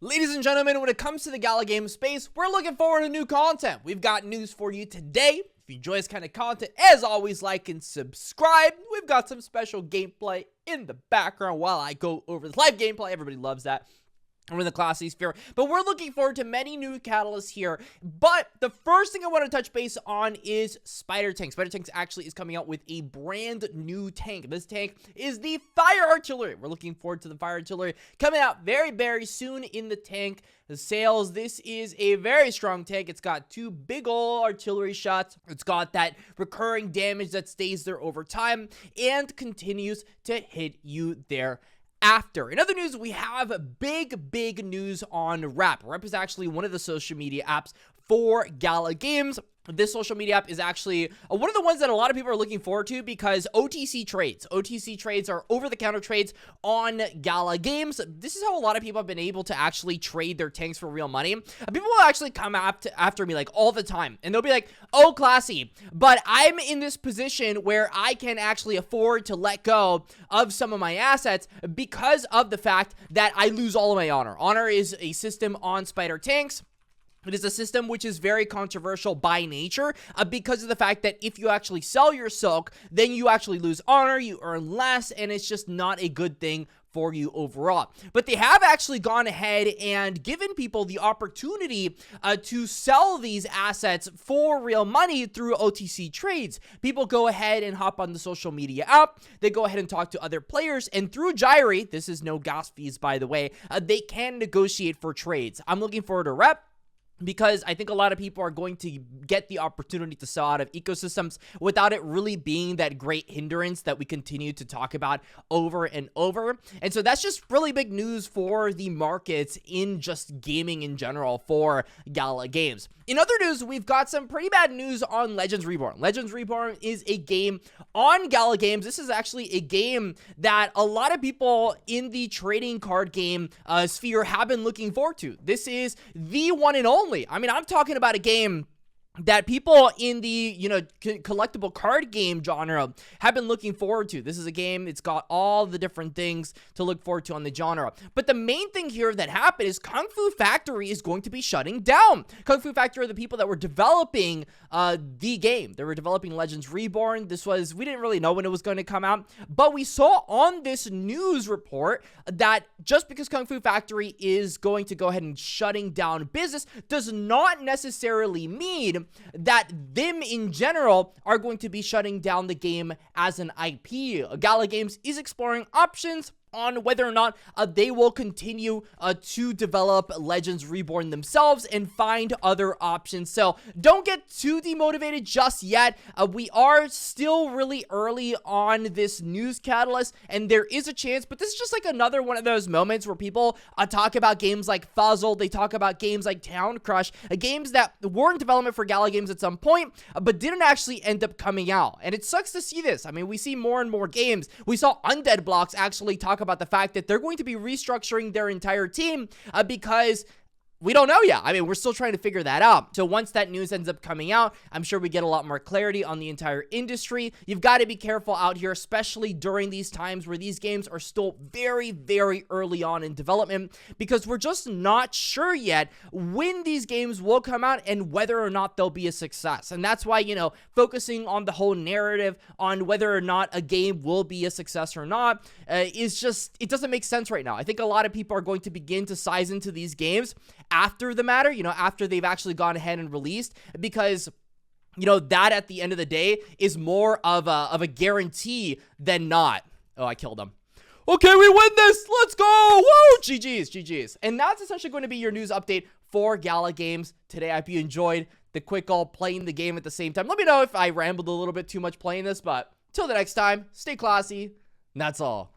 Ladies and gentlemen, when it comes to the GALA game space, we're looking forward to new content. We've got news for you today. If you enjoy this kind of content, as always, like and subscribe. We've got some special gameplay in the background while I go over the live gameplay. Everybody loves that. We're in the Classy Sphere, but we're looking forward to many new catalysts here. But the first thing I want to touch base on is Spider Tank. Spider Tank actually is coming out with a brand new tank. This tank is the Fire Artillery. We're looking forward to the Fire Artillery coming out very, very soon in the tank. The sales, this is a very strong tank. It's got two big ol' artillery shots. It's got that recurring damage that stays there over time and continues to hit you there after. In other news, we have big news on Rep. Rep is actually one of the social media apps for GALA games. This social media app is actually one of the ones that a lot of people are looking forward to because OTC trades are over-the-counter trades on GALA games. This is how a lot of people have been able to actually trade their tanks for real money. People will actually come after me like all the time, and they'll be like, oh, Classy, but I'm in this position where I can actually afford to let go of some of my assets because of the fact that I lose all of my honor. Honor is a system on Spider Tanks. It is a system which is very controversial by nature because of the fact that if you actually sell your silk, then you actually lose honor, you earn less, and it's just not a good thing for you overall. But they have actually gone ahead and given people the opportunity to sell these assets for real money through OTC trades. People go ahead and hop on the social media app, they go ahead and talk to other players, and through Gyri, this is no gas fees by the way, they can negotiate for trades. I'm looking forward to Rep, because I think a lot of people are going to get the opportunity to sell out of ecosystems without it really being that great hindrance that we continue to talk about over and over. And so that's just really big news for the markets in just gaming in general for GALA games. In other news, we've got some pretty bad news on Legends Reborn. Legends Reborn is a game on GALA games. This is actually a game that a lot of people in the trading card game sphere have been looking forward to. This is the one and only. I mean, I'm talking about a game that people in the, collectible card game genre have been looking forward to. This is a game, it's got all the different things to look forward to on the genre. But the main thing here that happened is Kung Fu Factory is going to be shutting down. Kung Fu Factory are the people that were developing the game. They were developing Legends Reborn. We didn't really know when it was going to come out, but we saw on this news report that just because Kung Fu Factory is going to go ahead and shutting down business does not necessarily mean that them in general are going to be shutting down the game as an IP. GALA Games is exploring options on whether or not they will continue to develop Legends Reborn themselves and find other options. So don't get too demotivated just yet. We are still really early on this news catalyst, and there is a chance, but this is just like another one of those moments where people talk about games like Fuzzle, they talk about games like Town Crush, games that were in development for GALA Games at some point, but didn't actually end up coming out. And it sucks to see this. I mean, we see more and more games. We saw Undead Blocks actually talk about the fact that they're going to be restructuring their entire team because we don't know yet. I mean, we're still trying to figure that out. So once that news ends up coming out, I'm sure we get a lot more clarity on the entire industry. You've got to be careful out here, especially during these times where these games are still very, very early on in development, because we're just not sure yet when these games will come out and whether or not they'll be a success. And that's why, focusing on the whole narrative on whether or not a game will be a success or not is just, it doesn't make sense right now. I think a lot of people are going to begin to size into these games after the matter, after they've actually gone ahead and released, because that at the end of the day is more of a guarantee than not. Oh, I killed him. Okay, we win this. Let's go. Woo! GG's. And that's essentially going to be your news update for GALA Games today. I hope you enjoyed the quick all playing the game at the same time. Let me know if I rambled a little bit too much playing this, but till the next time, stay classy. And that's all.